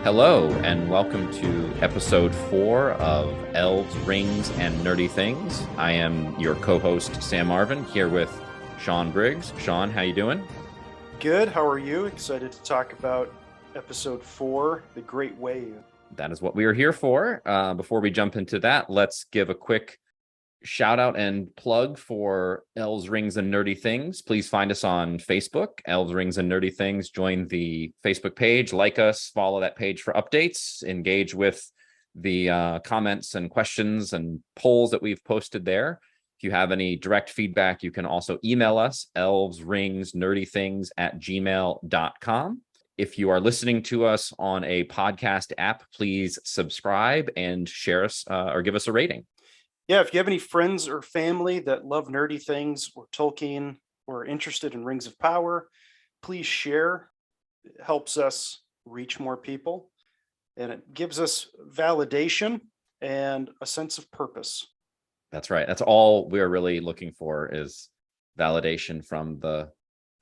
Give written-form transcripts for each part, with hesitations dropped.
Hello, and welcome to episode 4 of Elves, Rings, and Nerdy Things. I am your co-host, Sam Marvin, here with Sean Briggs. Sean, how you doing? Good. How are you? Excited to talk about episode 4, The Great Wave. That is what we are here for. Before we jump into that, let's give a quick shout out and plug for Elves, Rings, and Nerdy Things. Please find us on Facebook, Elves, Rings, and Nerdy Things. Join the Facebook page, like us, follow that page for updates, engage with the comments and questions and polls that we've posted there. If you have any direct feedback, you can also email us, elvesringsnerdythings@gmail.com. If you are listening to us on a podcast app, please subscribe and share us or give us a rating. Yeah, if you have any friends or family that love nerdy things or Tolkien or are interested in Rings of Power, please share. It helps us reach more people and it gives us validation and a sense of purpose. That's right. That's all we're really looking for is validation from the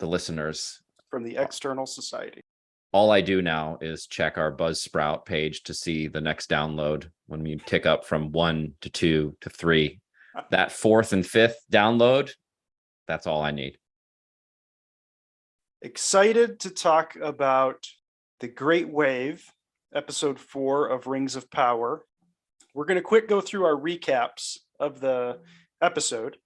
listeners. From the external society. All I do now is check our Buzzsprout page to see the next download when we tick up from 1 to 2 to 3. That fourth and fifth download, that's all I need. Excited to talk about The Great Wave, episode 4 of Rings of Power. We're going to quick go through our recaps of the episode.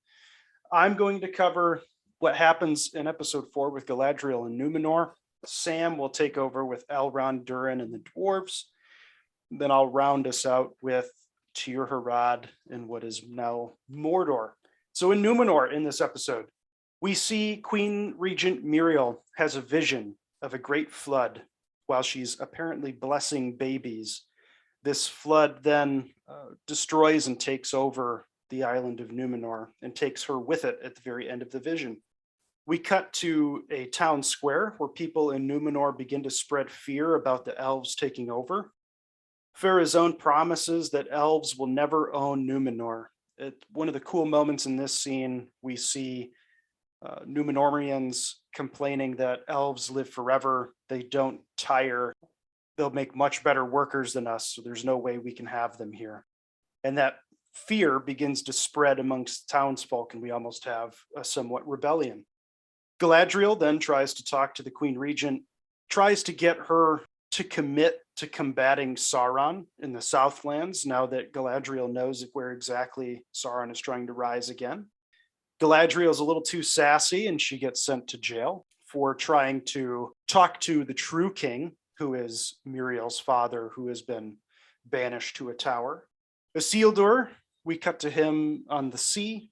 I'm going to cover what happens in episode 4 with Galadriel and Numenor. Sam will take over with Arondir and the dwarves. Then I'll round us out with Tir Harad and what is now Mordor. So in Numenor in this episode, we see Queen Regent Miriel has a vision of a great flood while she's apparently blessing babies. This flood then destroys and takes over the island of Numenor and takes her with it at the very end of the vision. We cut to a town square where people in Numenor begin to spread fear about the elves taking over. Pharazôn promises that elves will never own Numenor. One of the cool moments in this scene, we see Numenorians complaining that elves live forever. They don't tire. They'll make much better workers than us, so there's no way we can have them here. And that fear begins to spread amongst townsfolk, and we almost have a somewhat rebellion. Galadriel then tries to talk to the Queen Regent, tries to get her to commit to combating Sauron in the Southlands now that Galadriel knows where exactly Sauron is trying to rise again. Galadriel is a little too sassy and she gets sent to jail for trying to talk to the true king, who is Miriel's father, who has been banished to a tower. Isildur, we cut to him on the sea.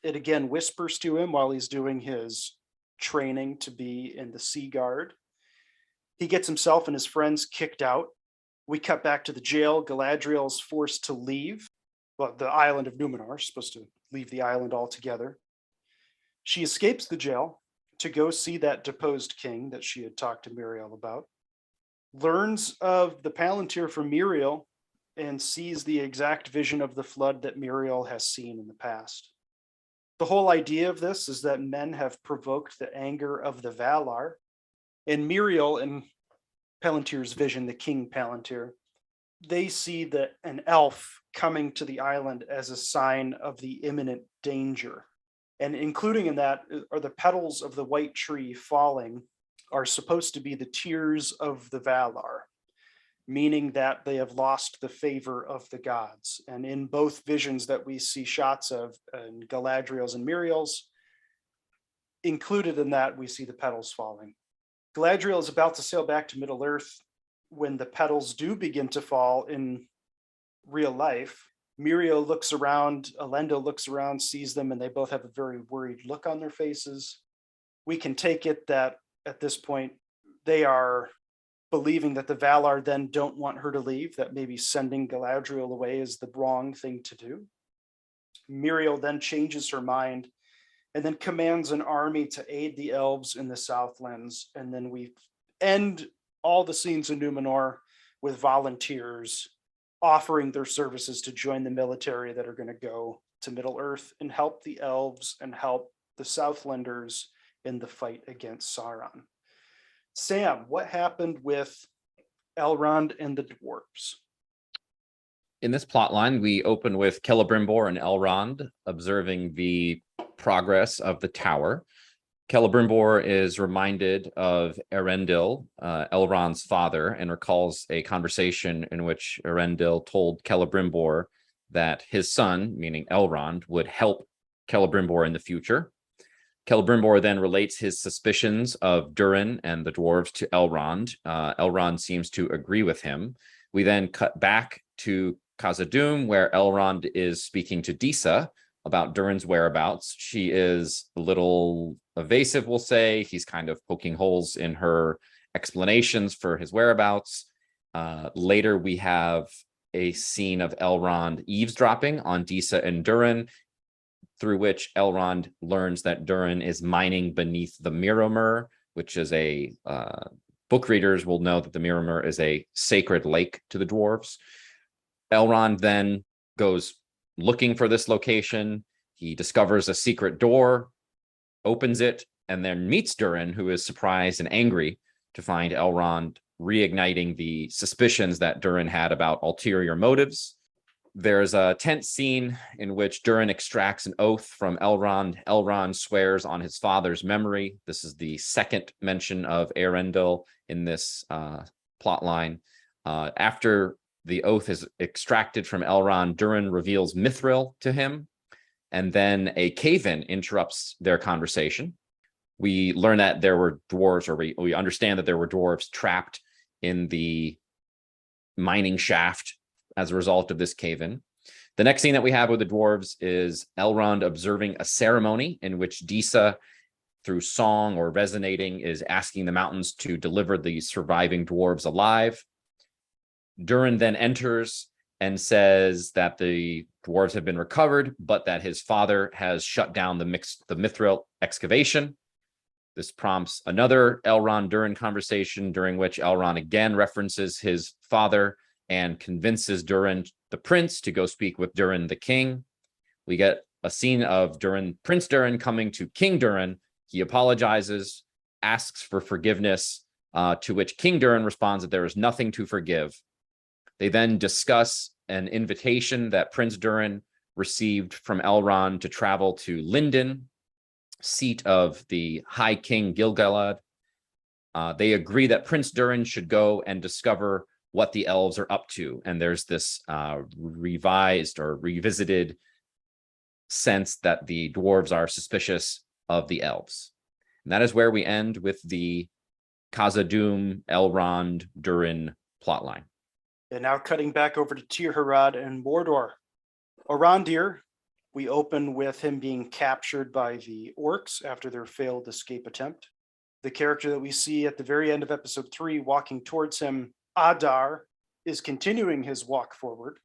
It again whispers to him while he's doing his training to be in the Sea Guard. He gets himself and his friends kicked out. We cut back to the jail. Galadriel is forced to leave. Well, the island of Numenor. She's supposed to leave the island altogether. She escapes the jail to go see that deposed king that she had talked to Miriel about. Learns of the Palantir from Miriel and sees the exact vision of the flood that Miriel has seen in the past. The whole idea of this is that men have provoked the anger of the Valar, and Miriel and Palantir's vision, the King Palantir, they see that an elf coming to the island as a sign of the imminent danger. And including in that are the petals of the white tree falling are supposed to be the tears of the Valar, meaning that they have lost the favor of the gods. And in both visions that we see shots of, and Galadriel's and Miriel's, included in that, we see the petals falling. Galadriel is about to sail back to Middle-earth when the petals do begin to fall in real life. Miriel looks around, Elendil looks around, sees them, and they both have a very worried look on their faces. We can take it that at this point, they are believing that the Valar then don't want her to leave, that maybe sending Galadriel away is the wrong thing to do. Miriel then changes her mind and then commands an army to aid the elves in the Southlands. And then we end all the scenes in Numenor with volunteers offering their services to join the military that are going to go to Middle-earth and help the elves and help the Southlanders in the fight against Sauron. Sam, what happened with Elrond and the dwarves. In this plot line, we open with Celebrimbor and Elrond observing the progress of the tower. Celebrimbor is reminded of Arondir, Elrond's father, and recalls a conversation in which Arondir told Celebrimbor that his son, meaning Elrond, would help Celebrimbor in the future. Celebrimbor then relates his suspicions of Durin and the dwarves to Elrond. Elrond seems to agree with him. We then cut back to Khazad-dûm, where Elrond is speaking to Disa about Durin's whereabouts. She is a little evasive, we'll say. He's kind of poking holes in her explanations for his whereabouts. Later, we have a scene of Elrond eavesdropping on Disa and Durin, through which Elrond learns that Durin is mining beneath the Mirrormere, which is a book readers will know that the Mirrormere is a sacred lake to the dwarves. Elrond then goes looking for this location. He discovers a secret door, opens it, and then meets Durin, who is surprised and angry to find Elrond reigniting the suspicions that Durin had about ulterior motives. There's a tense scene in which Durin extracts an oath from Elrond. Elrond swears on his father's memory. This is the second mention of Eärendil in this plot line. After the oath is extracted from Elrond, Durin reveals Mithril to him, and then a cave-in interrupts their conversation. We learn that there were dwarves, or we understand that there were dwarves trapped in the mining shaft as a result of this cave-in. The next scene that we have with the dwarves is Elrond observing a ceremony in which Disa, through song or resonating, is asking the mountains to deliver the surviving dwarves alive. Durin then enters and says that the dwarves have been recovered, but that his father has shut down the Mithril excavation. This prompts another Elrond-Durin conversation, during which Elrond again references his father and convinces Durin the prince to go speak with Durin the king. We get a scene of Prince Durin coming to King Durin. He apologizes, asks for forgiveness, to which King Durin responds that there is nothing to forgive. They then discuss an invitation that Prince Durin received from Elrond to travel to Lindon, seat of the High King Gil-galad. They agree that Prince Durin should go and discover what the elves are up to. And there's this revised or revisited sense that the dwarves are suspicious of the elves. And that is where we end with the Khazad-dûm, Elrond, Durin plotline. And now cutting back over to Tir-Harad and Mordor. Arondir, we open with him being captured by the orcs after their failed escape attempt. The character that we see at the very end of episode 3 walking towards him, Adar, is continuing his walk forward.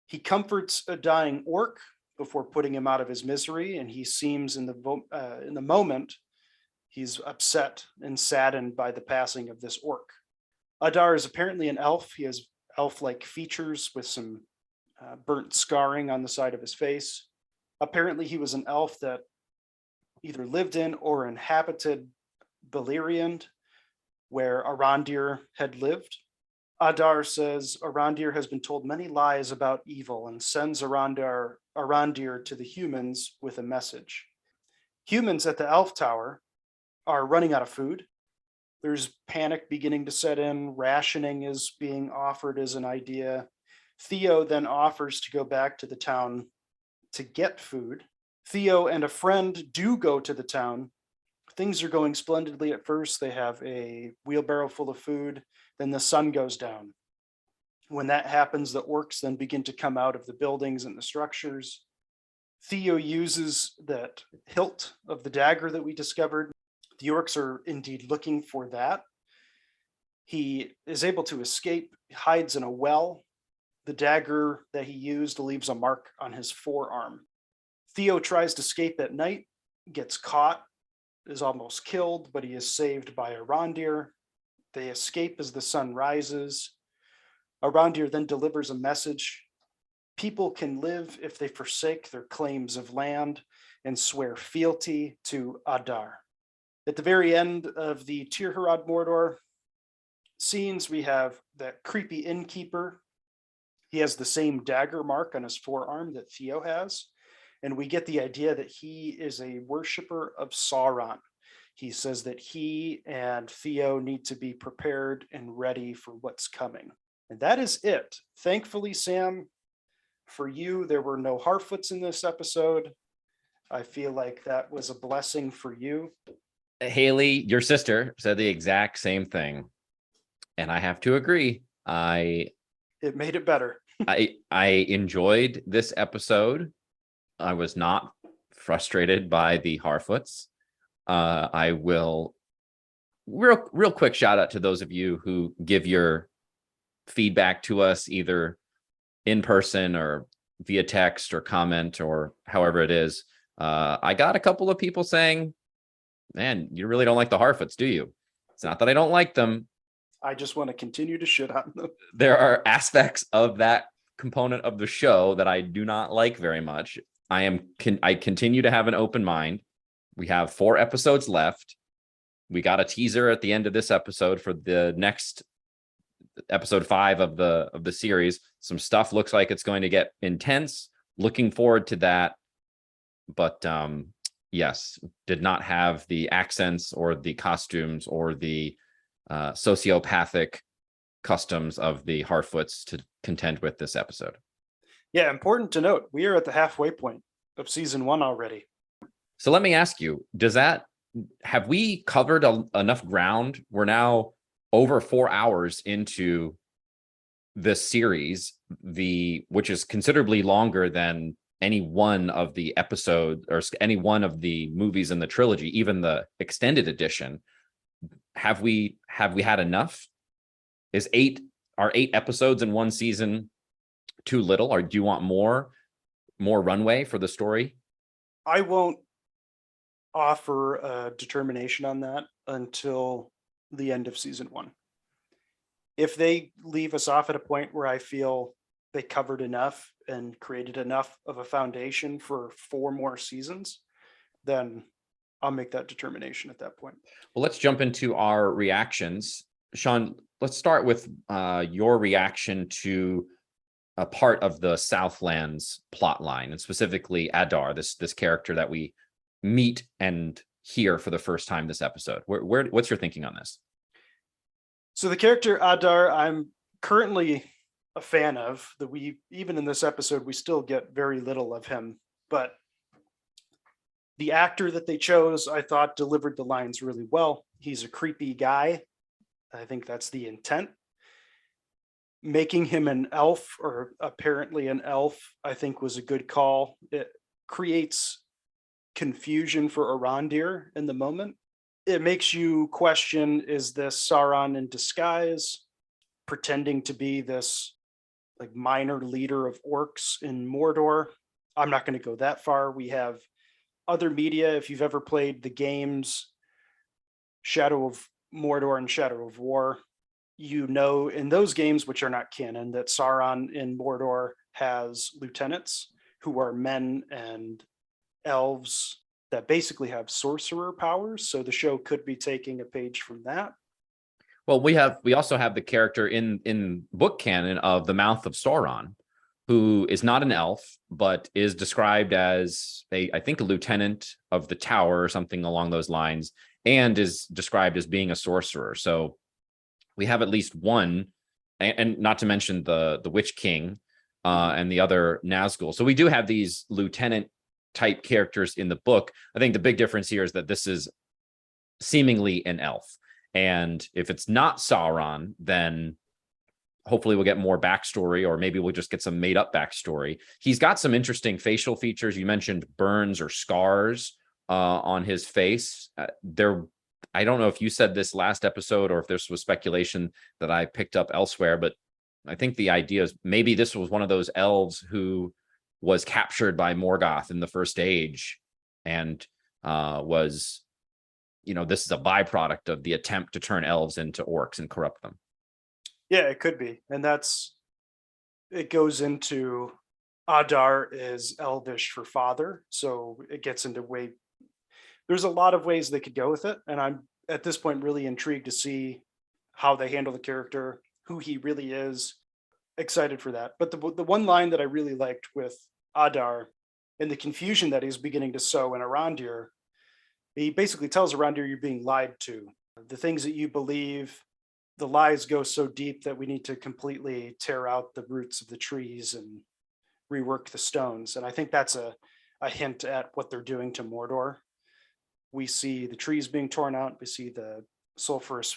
He comforts a dying orc before putting him out of his misery, and he seems in the moment he's upset and saddened by the passing of this orc. Adar is apparently an elf. He has elf-like features with some burnt scarring on the side of his face. Apparently he was an elf that either lived in or inhabited Beleriand, where Arondir had lived. Adar says Arondir has been told many lies about evil and sends Arondir to the humans with a message. Humans at the Elf Tower are running out of food. There's panic beginning to set in. Rationing is being offered as an idea. Theo then offers to go back to the town to get food. Theo and a friend do go to the town. Things are going splendidly at first. They have a wheelbarrow full of food. Then the sun goes down. When that happens, the orcs then begin to come out of the buildings and the structures. Theo uses that hilt of the dagger that we discovered. The orcs are indeed looking for that. He is able to escape, hides in a well. The dagger that he used leaves a mark on his forearm. Theo tries to escape at night, gets caught, is almost killed, but he is saved by Arondir. They escape as the sun rises. Arondir then delivers a message. People can live if they forsake their claims of land and swear fealty to Adar. At the very end of the Tir-Harad Mordor scenes, we have that creepy innkeeper. He has the same dagger mark on his forearm that Theo has. And we get the idea that he is a worshiper of Sauron. He says that he and Theo need to be prepared and ready for what's coming. And that is it. Thankfully, Sam, for you, there were no Harfoots in this episode. I feel like that was a blessing for you. Haley, your sister, said the exact same thing. And I have to agree. It made it better. I enjoyed this episode. I was not frustrated by the Harfoots. I will real quick shout out to those of you who give your feedback to us either in person or via text or comment or however it is. I got a couple of people saying, man, you really don't like the Harfoots, do you? It's not that I don't like them. I just want to continue to shit on them. There are aspects of that component of the show that I do not like very much. I continue to have an open mind. We have 4 episodes left. We got a teaser at the end of this episode for the next episode 5 of the series. Some stuff looks like it's going to get intense. Looking forward to that. But yes, did not have the accents or the costumes or the sociopathic customs of the Harfoots to contend with this episode. Yeah, important to note, we are at the halfway point of season 1 already. So let me ask you, have we covered enough ground? We're now over 4 hours into this series, which is considerably longer than any one of the episodes or any one of the movies in the trilogy, even the extended edition. Have we had enough? Are 8 episodes in one season too little, or do you want more runway for the story? I won't offer a determination on that until the end of season 1. If they leave us off at a point where I feel they covered enough and created enough of a foundation for 4 more seasons, then I'll make that determination at that point. Well, let's jump into our reactions. Sean, let's start with your reaction to a part of the Southlands plot line, and specifically Adar, this character that we meet and hear for the first time this episode. What's your thinking on this? So the character Adar, I'm currently a fan of. Even in this episode, we still get very little of him, but the actor that they chose, I thought, delivered the lines really well. He's a creepy guy. I think that's the intent. Making him an elf, or apparently an elf, I think was a good call. It creates confusion for Arondir in the moment. It makes you question, is this Sauron in disguise, pretending to be this like minor leader of orcs in Mordor? I'm not going to go that far. We have other media. If you've ever played the games Shadow of Mordor and Shadow of War, you know in those games, which are not canon, that Sauron in Mordor has lieutenants who are men and elves that basically have sorcerer powers. So the show could be taking a page from that. Well, we also have the character in book canon of the Mouth of Sauron, who is not an elf, but is described as I think a lieutenant of the Tower or something along those lines, and is described as being a sorcerer. So we have at least one, and not to mention the Witch King and the other Nazgul. So we do have these lieutenant type characters in the book. I think the big difference here is that this is seemingly an elf. And if it's not Sauron, then hopefully we'll get more backstory, or maybe we'll just get some made up backstory. He's got some interesting facial features. You mentioned burns or scars on his face. I don't know if you said this last episode or if this was speculation that I picked up elsewhere, but I think the idea is maybe this was one of those elves who was captured by Morgoth in the First Age and was, this is a byproduct of the attempt to turn elves into orcs and corrupt them. Yeah, it could be. And it goes into Adar is Elvish for father. So it gets into there's a lot of ways they could go with it. And I'm at this point really intrigued to see how they handle the character, who he really is. Excited for that. But the one line that I really liked with Adar and the confusion that he's beginning to sow in Arondir, he basically tells Arondir, you're being lied to. The things that you believe, the lies go so deep that we need to completely tear out the roots of the trees and rework the stones. And I think that's a hint at what they're doing to Mordor. We see the trees being torn out. We see the sulfurous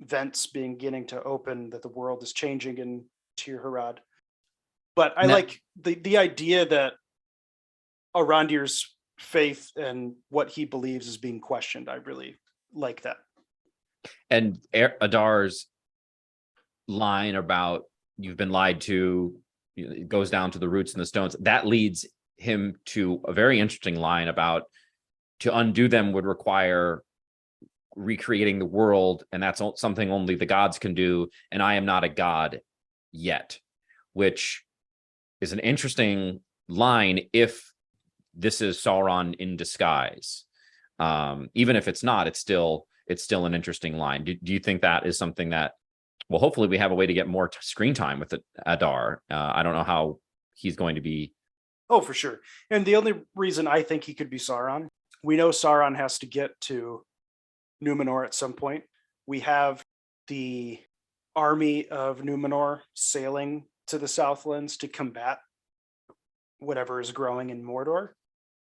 vents beginning to open, that the world is changing in Tir Harad. But I like the idea that Arondir's faith and what he believes is being questioned. I really like that. And Adar's line about you've been lied to, it goes down to the roots and the stones. That leads him to a very interesting line about to undo them would require recreating the world, and that's something only the gods can do, and I am not a god yet, which is an interesting line if this is Sauron in disguise. Even if it's not, it's still an interesting line. Do you think that is something that, well, hopefully we have a way to get more screen time with Adar. I don't know how he's going to be. Oh, for sure. And the only reason I think he could be Sauron, we know Sauron has to get to Numenor at some point. We have the army of Numenor sailing to the Southlands to combat whatever is growing in Mordor.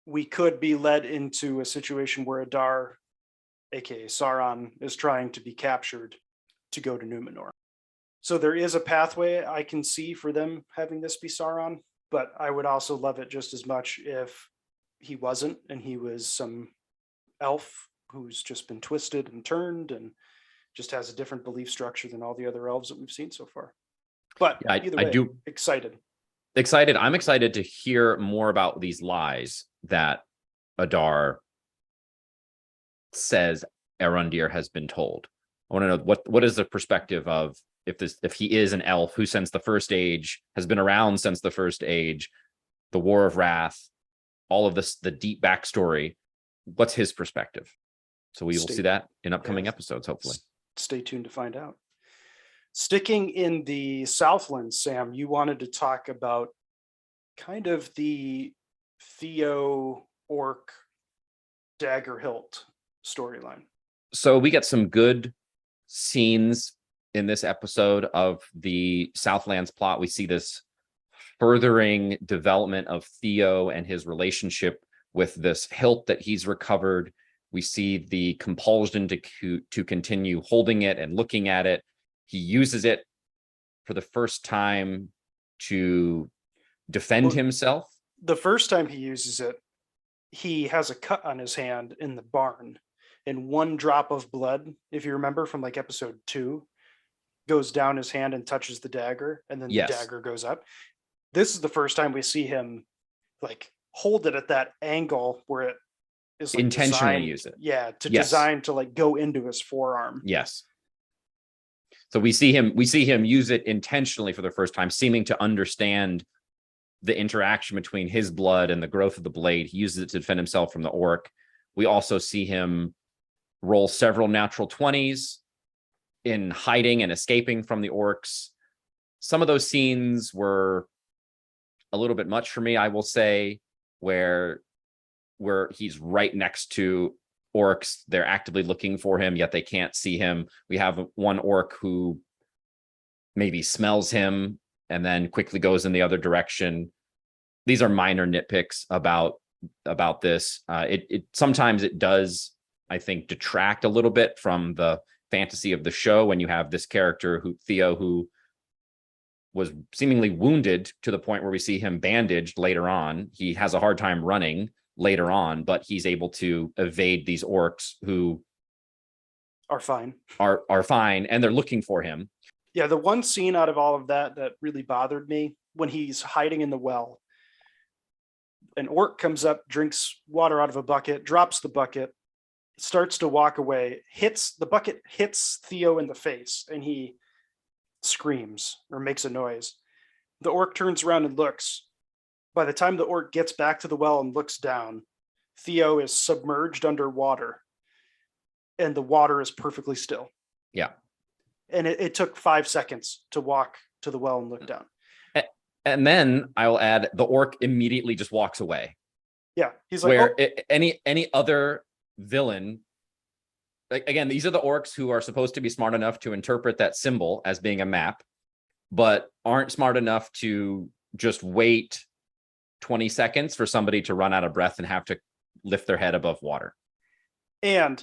We could be led into a situation where Adar, aka Sauron, is trying to be captured to go to Numenor. So there is a pathway I can see for them having this be Sauron, but I would also love it just as much if he wasn't, and he was some elf who's just been twisted and turned and just has a different belief structure than all the other elves that we've seen so far. But yeah, either way, excited. I'm excited to hear more about these lies that Adar says Arondir has been told. I want to know what is the perspective of if he is an elf who since the first age has been around since the first age, the War of Wrath, all of this, the deep backstory. What's his perspective? So we will see that in upcoming episodes, hopefully. Stay tuned to find out. Sticking in the Southlands, Sam, you wanted to talk about kind of the Theo orc dagger hilt storyline. So we get some good scenes in this episode of the Southlands plot. We see this furthering development of Theo and his relationship with this hilt that he's recovered. We see the compulsion to continue holding it and looking at it. He uses it for the first time to defend himself. The first time he uses it, he has a cut on his hand in the barn, and one drop of blood, if you remember from like episode 2, goes down his hand and touches the dagger, and then the dagger goes up. This is the first time we see him like hold it at that angle where it is like intentionally use it. Yeah, design to like go into his forearm. Yes. So we see him use it intentionally for the first time, seeming to understand the interaction between his blood and the growth of the blade. He uses it to defend himself from the orc. We also see him roll several natural 20s in hiding and escaping from the orcs. Some of those scenes were a little bit much for me, I will say, where he's right next to orcs. They're actively looking for him, yet they can't see him. We have one orc who maybe smells him and then quickly goes in the other direction. These are minor nitpicks about this. It sometimes it does, I think, detract a little bit from the fantasy of the show when you have this character Theo, who was seemingly wounded to the point where we see him bandaged later on. He has a hard time running later on, but he's able to evade these orcs who are fine. Are fine, and they're looking for him. Yeah, the one scene out of all of that really bothered me, when he's hiding in the well. An orc comes up, drinks water out of a bucket, drops the bucket, starts to walk away, the bucket hits Theo in the face, and he screams or makes a noise. The orc turns around and looks. By the time the orc gets back to the well and looks down, Theo is submerged underwater, and the water is perfectly still. Yeah. And it took 5 seconds to walk to the well and look down. And then I will add, the orc immediately just walks away. Yeah, he's like, where any other villain, like, again, these are the orcs who are supposed to be smart enough to interpret that symbol as being a map, but aren't smart enough to just wait 20 seconds for somebody to run out of breath and have to lift their head above water. And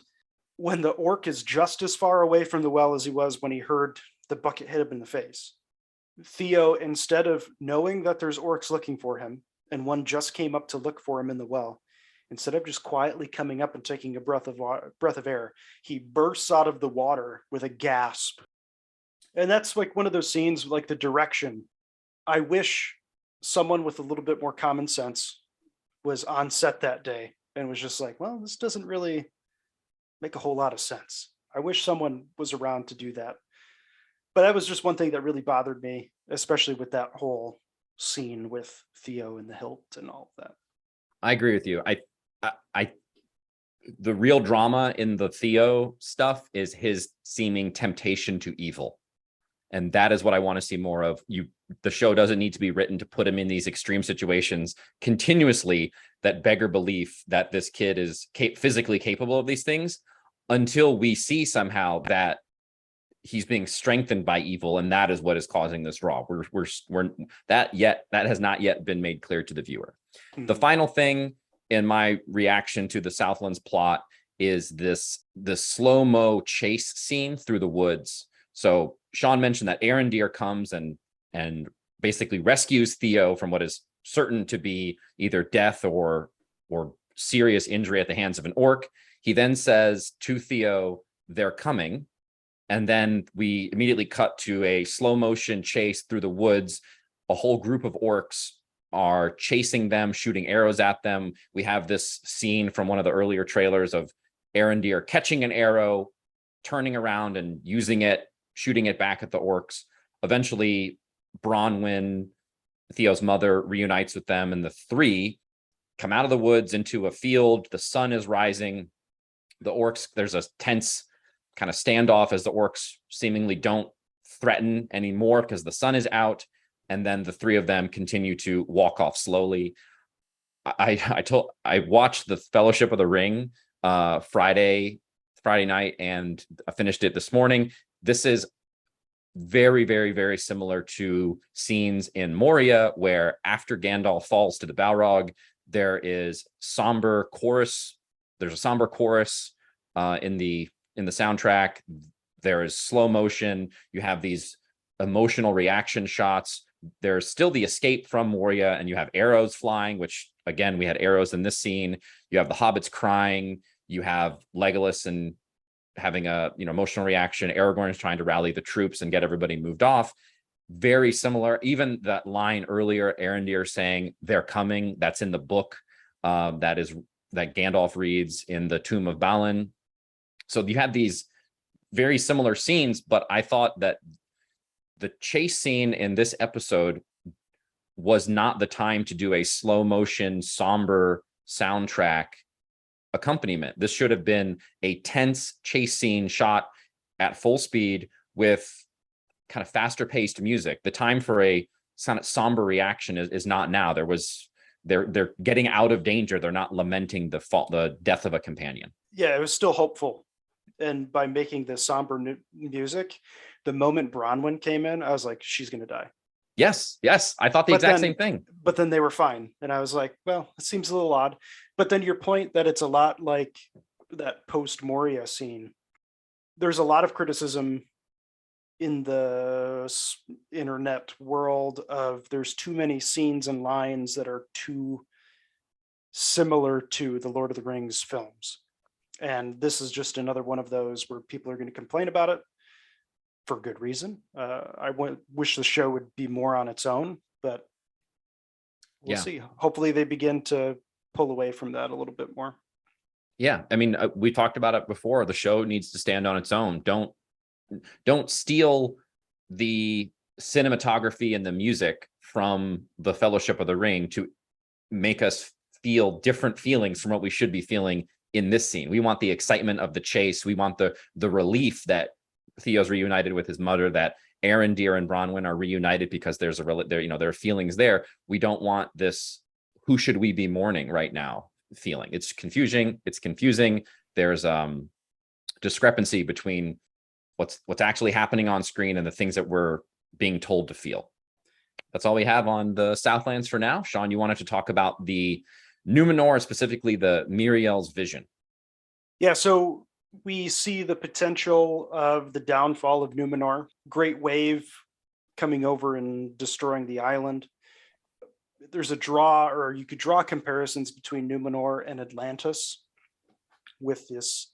when the orc is just as far away from the well as he was when he heard the bucket hit him in the face, Theo, instead of knowing that there's orcs looking for him, and one just came up to look for him in the well, instead of just quietly coming up and taking a breath of air, he bursts out of the water with a gasp. And that's like one of those scenes, like the direction. I wish someone with a little bit more common sense was on set that day and was just like, well, this doesn't really make a whole lot of sense. I wish someone was around to do that. But that was just one thing that really bothered me, especially with that whole scene with Theo and the hilt and all of that. I agree with you. The real drama in the Theo stuff is his seeming temptation to evil. And that is what I want to see more of. The show doesn't need to be written to put him in these extreme situations continuously that beggar belief that this kid is physically capable of these things, until we see somehow that he's being strengthened by evil, and that is what is causing this draw. That has not yet been made clear to the viewer. Mm-hmm. The final thing in my reaction to the Southlands plot is this slow-mo chase scene through the woods. So Sean mentioned that Arondir comes and basically rescues Theo from what is certain to be either death or serious injury at the hands of an orc. He then says to Theo, "They're coming." And then we immediately cut to a slow motion chase through the woods. A whole group of orcs are chasing them, shooting arrows at them. We have this scene from one of the earlier trailers of Arondir catching an arrow, turning around and using it, shooting it back at the orcs. Eventually, Bronwyn, Theo's mother, reunites with them, and the three come out of the woods into a field. The sun is rising. The orcs, there's a tense kind of standoff as the orcs seemingly don't threaten anymore because the sun is out. And then the three of them continue to walk off slowly. I watched the Fellowship of the Ring Friday night, and I finished it this morning. This is very, very, very similar to scenes in Moria, where after Gandalf falls to the Balrog, there is somber chorus. There's a somber chorus in the soundtrack. There is slow motion. You have these emotional reaction shots. There's still the escape from Moria, and you have arrows flying, which again, we had arrows in this scene. You have the hobbits crying. You have Legolas and having a emotional reaction. Aragorn is trying to rally the troops and get everybody moved off. Very similar. Even that line earlier, Arondir saying "they're coming," that's in the book that Gandalf reads in the Tomb of Balin. So you have these very similar scenes, but I thought that the chase scene in this episode was not the time to do a slow motion, somber soundtrack accompaniment. This should have been a tense chase scene shot at full speed with kind of faster paced music. The time for a kind of somber reaction is not now. They're getting out of danger. They're not lamenting the death of a companion. Yeah, it was still hopeful. And by making the somber music, the moment Bronwyn came in, I was like, she's going to die. Yes. I thought the exact same thing. But then they were fine. And I was like, well, it seems a little odd. But then your point that it's a lot like that post-Moria scene. There's a lot of criticism in the internet world of there's too many scenes and lines that are too similar to the Lord of the Rings films. And this is just another one of those where people are going to complain about it for good reason. I wish the show would be more on its own, but we'll see. Hopefully they begin to pull away from that a little bit more. Yeah. I mean, we talked about it before. The show needs to stand on its own. Don't steal the cinematography and the music from the Fellowship of the Ring to make us feel different feelings from what we should be feeling in this scene. We want the excitement of the chase. We want the relief that Theo's reunited with his mother, that Arondir and Bronwyn are reunited because there are feelings there. We don't want this who should we be mourning right now feeling. It's confusing. There's discrepancy between what's actually happening on screen and the things that we're being told to feel. That's all we have on the Southlands for now. Sean, you wanted to talk about the Numenor, specifically the Miriel's vision. Yeah, so we see the potential of the downfall of Numenor, great wave coming over and destroying the island. There's you could draw comparisons between Numenor and Atlantis, with this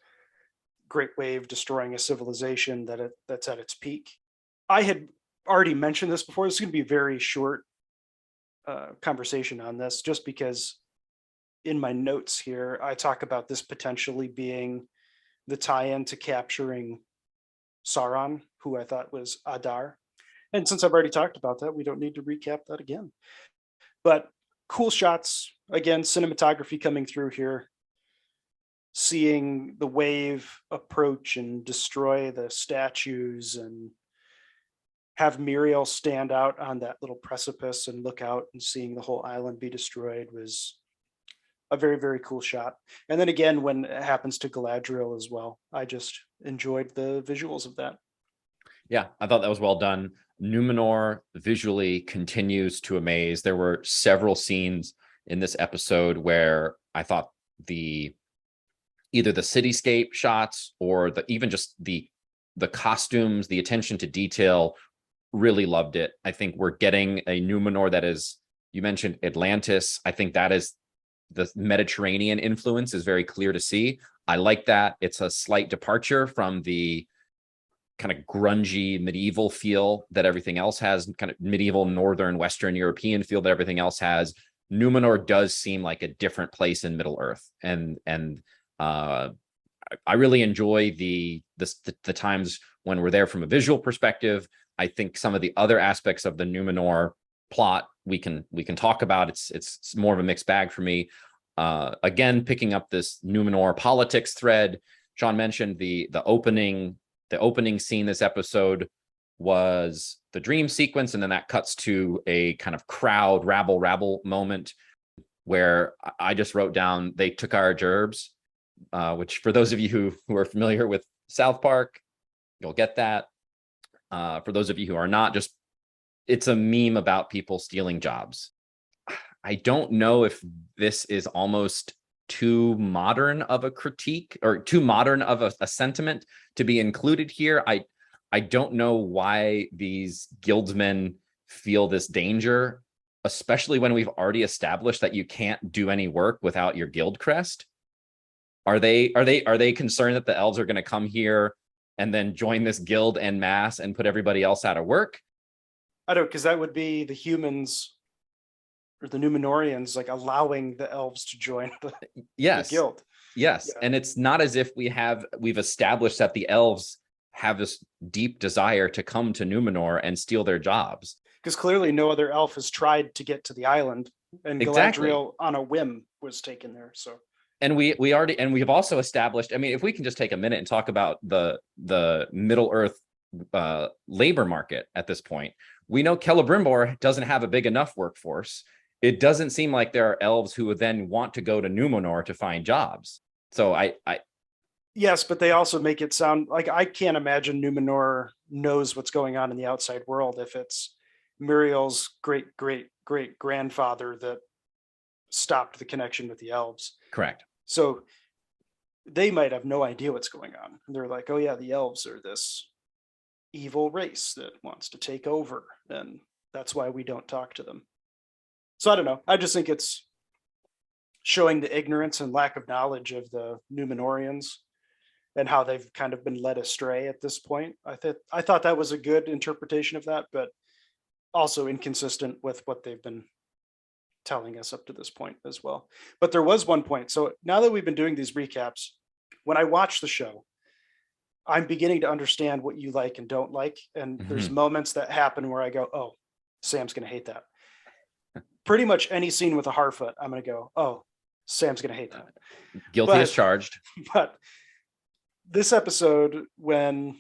great wave destroying a civilization that's at its peak. I had already mentioned this before. This is going to be a very short conversation on this, just because in my notes here, I talk about this potentially being the tie-in to capturing Sauron, who I thought was Adar. And since I've already talked about that, we don't need to recap that again. But cool shots, again, cinematography coming through here, seeing the wave approach and destroy the statues, and have Miriel stand out on that little precipice and look out and seeing the whole island be destroyed was a very, very cool shot. And then again, when it happens to Galadriel as well, I just enjoyed the visuals of that. Yeah, I thought that was well done. Numenor visually continues to amaze. There were several scenes in this episode where I thought either the cityscape shots or even just the costumes, the attention to detail, really loved it. I think we're getting a Numenor that is, you mentioned Atlantis. I think that is the Mediterranean influence is very clear to see. I like that. It's a slight departure from the kind of grungy medieval feel that everything else has, kind of medieval Northern Western European feel that everything else has. Numenor does seem like a different place in Middle Earth. And I really enjoy the times when we're there from a visual perspective. I think some of the other aspects of the Numenor plot we can talk about. It's more of a mixed bag for me. Again, picking up this Numenor politics thread. Sean mentioned the opening scene this episode was the dream sequence, and then that cuts to a kind of crowd rabble moment where I just wrote down they took our gerbs, which for those of you who are familiar with South Park, you'll get that. For those of you who are not, just it's a meme about people stealing jobs. I don't know if this is almost too modern of a critique or too modern of a sentiment to be included here. I don't know why these guildsmen feel this danger, especially when we've already established that you can't do any work without your guild crest. Are they concerned that the elves are going to come here and then join this guild en masse and put everybody else out of work? I don't, because that would be the humans or the Numenorians like allowing the elves to join the guild. Yes. Yeah. And it's not as if we've established that the elves have this deep desire to come to Numenor and steal their jobs. Because clearly no other elf has tried to get to the island, and exactly. Galadriel on a whim was taken there. So, and we have also established, I mean, if we can just take a minute and talk about the Middle Earth labor market at this point, we know Celebrimbor doesn't have a big enough workforce. It doesn't seem like there are elves who would then want to go to Numenor to find jobs. So yes, but they also make it sound like I can't imagine Numenor knows what's going on in the outside world if it's Muriel's great grandfather that stopped the connection with the elves. Correct. So they might have no idea what's going on. They're like, oh yeah, the elves are this evil race that wants to take over, and that's why we don't talk to them. So I don't know. I just think it's showing the ignorance and lack of knowledge of the Numenorians and how they've kind of been led astray at this point. I thought that was a good interpretation of that, but also inconsistent with what they've been telling us up to this point as well. But there was one point. So now that we've been doing these recaps, when I watch the show, I'm beginning to understand what you like and don't like. And there's moments that happen where I go, oh, Sam's going to hate that. Pretty much any scene with a Harfoot, I'm going to go, oh, Sam's going to hate that. Guilty as charged. But this episode, when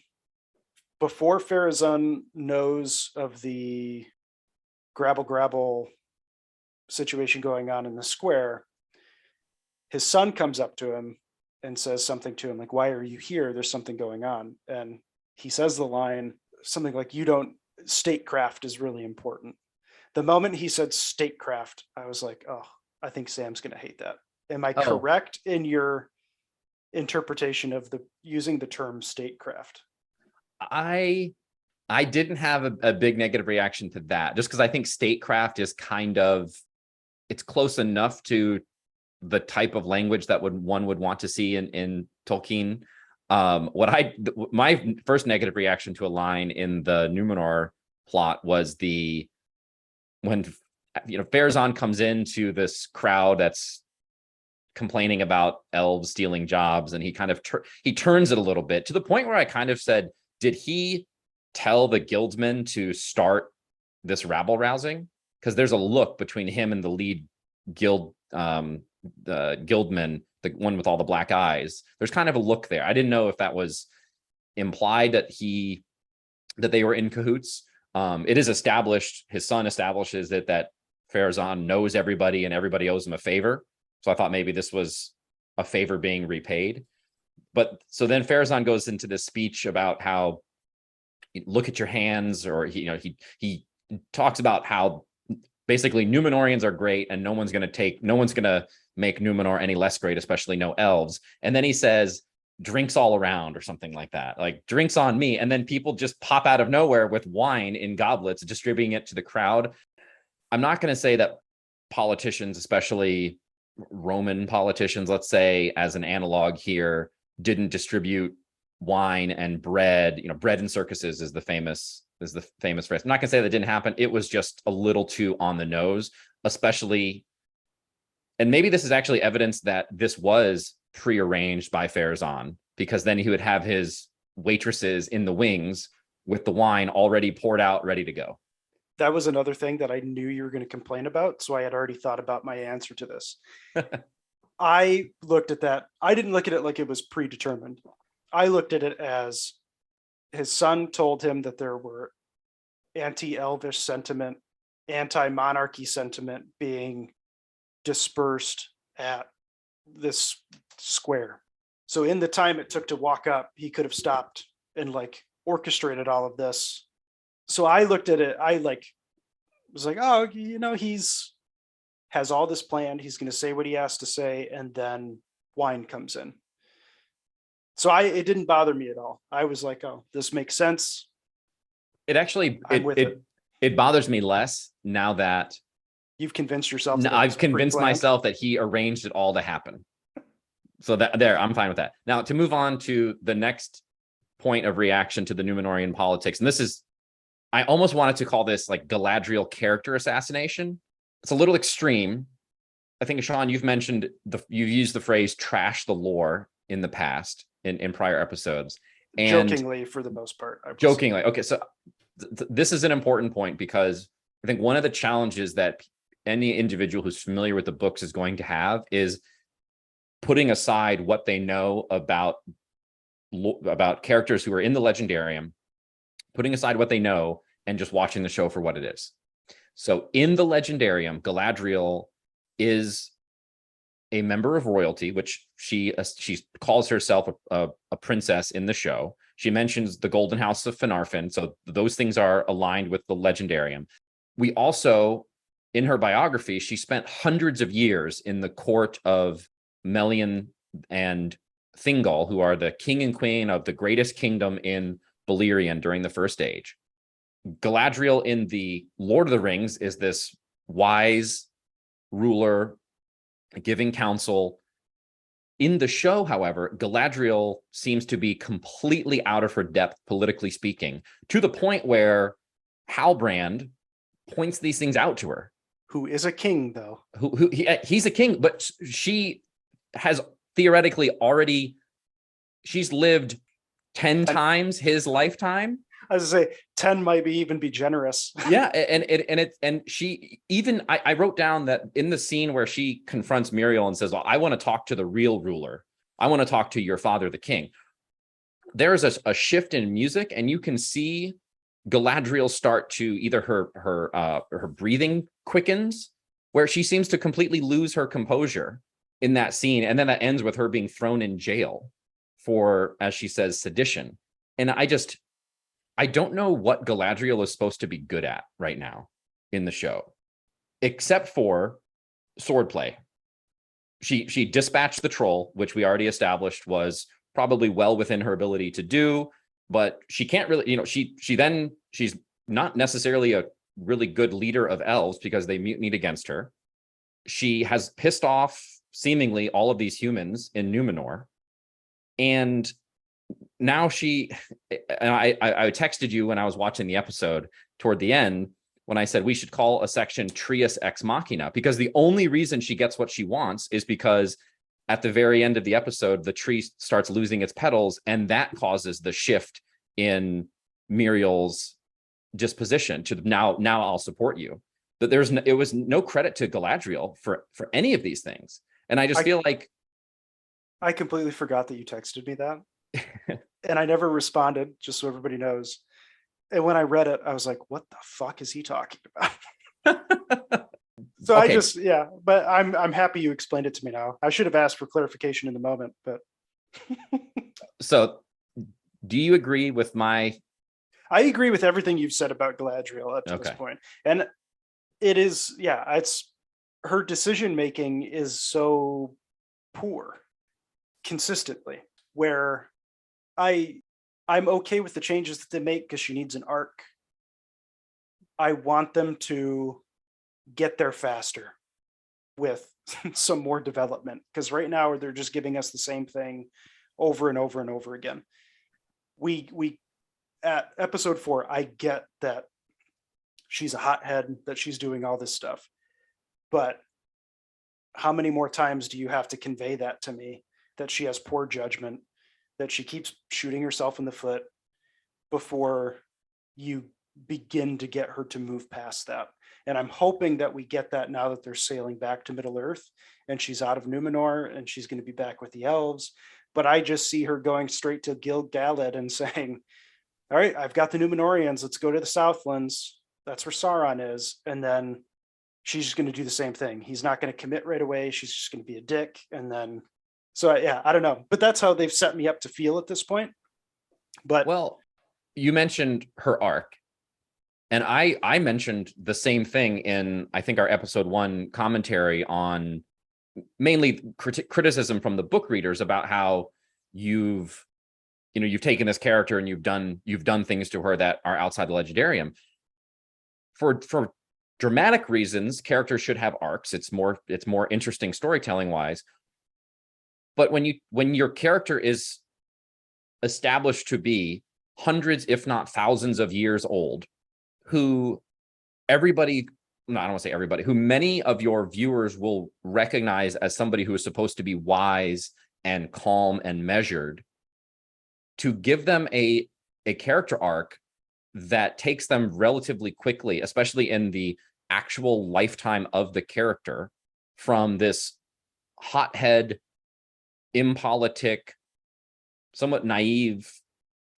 before Farazan knows of the grabble situation going on in the square, his son comes up to him and says something to him like, "Why are you here? There's something going on." And he says the line, something like, statecraft is really important. The moment he said statecraft, I was like, oh, I think Sam's going to hate that. Am I correct in your interpretation of using the term statecraft? I didn't have a big negative reaction to that, just because I think statecraft is it's close enough to the type of language that one would want to see in Tolkien. My first negative reaction to a line in the Numenor plot was when Farazan comes into this crowd that's complaining about elves stealing jobs, and he kind of he turns it a little bit to the point where I kind of said, did he tell the guildsmen to start this rabble rousing? Because there's a look between him and the lead guild, the guildman, the one with all the black eyes. There's kind of a look there. I didn't know if that was implied that they were in cahoots. It is established, his son establishes that Farazan knows everybody and everybody owes him a favor. So I thought maybe this was a favor being repaid. But so then Farazan goes into this speech about how, look at your hands, or he talks about how basically Numenorians are great and no one's going to make Numenor any less great, especially no elves. And then he says, drinks all around, or something like that, like drinks on me. And then people just pop out of nowhere with wine in goblets, distributing it to the crowd. I'm not going to say that politicians, especially Roman politicians, let's say, as an analog here, didn't distribute wine and bread. Bread in circuses is the famous phrase. I'm not gonna say that didn't happen. It was just a little too on the nose, especially, and maybe this is actually evidence that this was prearranged by Farazan, because then he would have his waitresses in the wings with the wine already poured out, ready to go. That was another thing that I knew you were going to complain about, so I had already thought about my answer to this. I looked at that. I didn't look at it like it was predetermined. I looked at it as his son told him that there were anti-elvish sentiment, anti-monarchy sentiment being dispersed at this square. So in the time it took to walk up, he could have stopped and orchestrated all of this. So I looked at it, was like, oh, he's has all this planned. He's going to say what he has to say, and then wine comes in. So it didn't bother me at all. I was like, oh, this makes sense. It actually, it bothers me less now that you've convinced yourself. I've convinced myself that he arranged it all to happen. So I'm fine with that. Now, to move on to the next point of reaction to the Numenorian politics, and this is, I almost wanted to call this like Galadriel character assassination. It's a little extreme. I think, Sean, you've mentioned you've used the phrase "trash the lore" in the past in prior episodes, and jokingly for the most part. Jokingly, okay. So this is an important point, because I think one of the challenges that any individual who's familiar with the books is going to have is putting aside what they know about characters who are in the Legendarium, putting aside what they know and just watching the show for what it is. So in the Legendarium, Galadriel is a member of royalty, which she calls herself a princess in the show. She mentions the Golden House of Finarfin, so those things are aligned with the Legendarium. We also, in her biography, she spent hundreds of years in the court of Melian and Thingol, who are the king and queen of the greatest kingdom in Beleriand during the First Age. Galadriel in the Lord of the Rings is this wise ruler giving counsel. In the show, however, Galadriel seems to be completely out of her depth, politically speaking, to the point where Halbrand points these things out to her. Who is a king, though? He's a king, but she has theoretically she's lived 10 times his lifetime. I was gonna say 10 might even be generous. Yeah, and she even, I wrote down that in the scene where she confronts Muriel and says, well, I want to talk to the real ruler. I want to talk to your father, the king. there is a shift in music, and you can see Galadriel start to either her breathing quickens, where she seems to completely lose her composure in that scene, and then that ends with her being thrown in jail for, as she says, sedition. And I don't know what Galadriel is supposed to be good at right now in the show, except for swordplay. She dispatched the troll, which we already established was probably well within her ability to do, but she can't really, she's not necessarily a really good leader of elves because they mutinied against her. She has pissed off seemingly all of these humans in Numenor. And now I texted you when I was watching the episode toward the end, when I said we should call a section Trius Ex Machina, because the only reason she gets what she wants is because at the very end of the episode, the tree starts losing its petals, and that causes the shift in Muriel's disposition to now I'll support you. But it was no credit to Galadriel for any of these things. And I just feel like I completely forgot that you texted me that. And I never responded, just so everybody knows. And when I read it, I was like, what the fuck is he talking about? So okay. But I'm happy you explained it to me now. I should have asked for clarification in the moment, but. So do you agree with I agree with everything you've said about Galadriel up to this point. And it is, it's her decision-making is so poor consistently, where I'm okay with the changes that they make because she needs an arc. I want them to get there faster with some more development, because right now they're just giving us the same thing over and over and over again. We at episode 4, I get that she's a hothead, that she's doing all this stuff, but how many more times do you have to convey that to me, that she has poor judgment, that she keeps shooting herself in the foot, before you begin to get her to move past that? And I'm hoping that we get that now that they're sailing back to Middle Earth and she's out of Numenor and she's going to be back with the elves. But I just see her going straight to Gil-galad and saying, all right, I've got the Numenorians, let's go to the Southlands. That's where Sauron is. And then she's just going to do the same thing. He's not going to commit right away. She's just going to be a dick. And then, so yeah, I don't know. But that's how they've set me up to feel at this point. But well, you mentioned her arc. And I mentioned the same thing in, I think, our episode 1 commentary on mainly criticism from the book readers about how you've taken this character and you've done things to her that are outside the legendarium. For dramatic reasons, characters should have arcs. It's more interesting storytelling wise. But when your character is established to be hundreds, if not thousands of years old, who many of your viewers will recognize as somebody who is supposed to be wise and calm and measured, to give them a character arc that takes them relatively quickly, especially in the actual lifetime of the character, from this hothead, impolitic, somewhat naive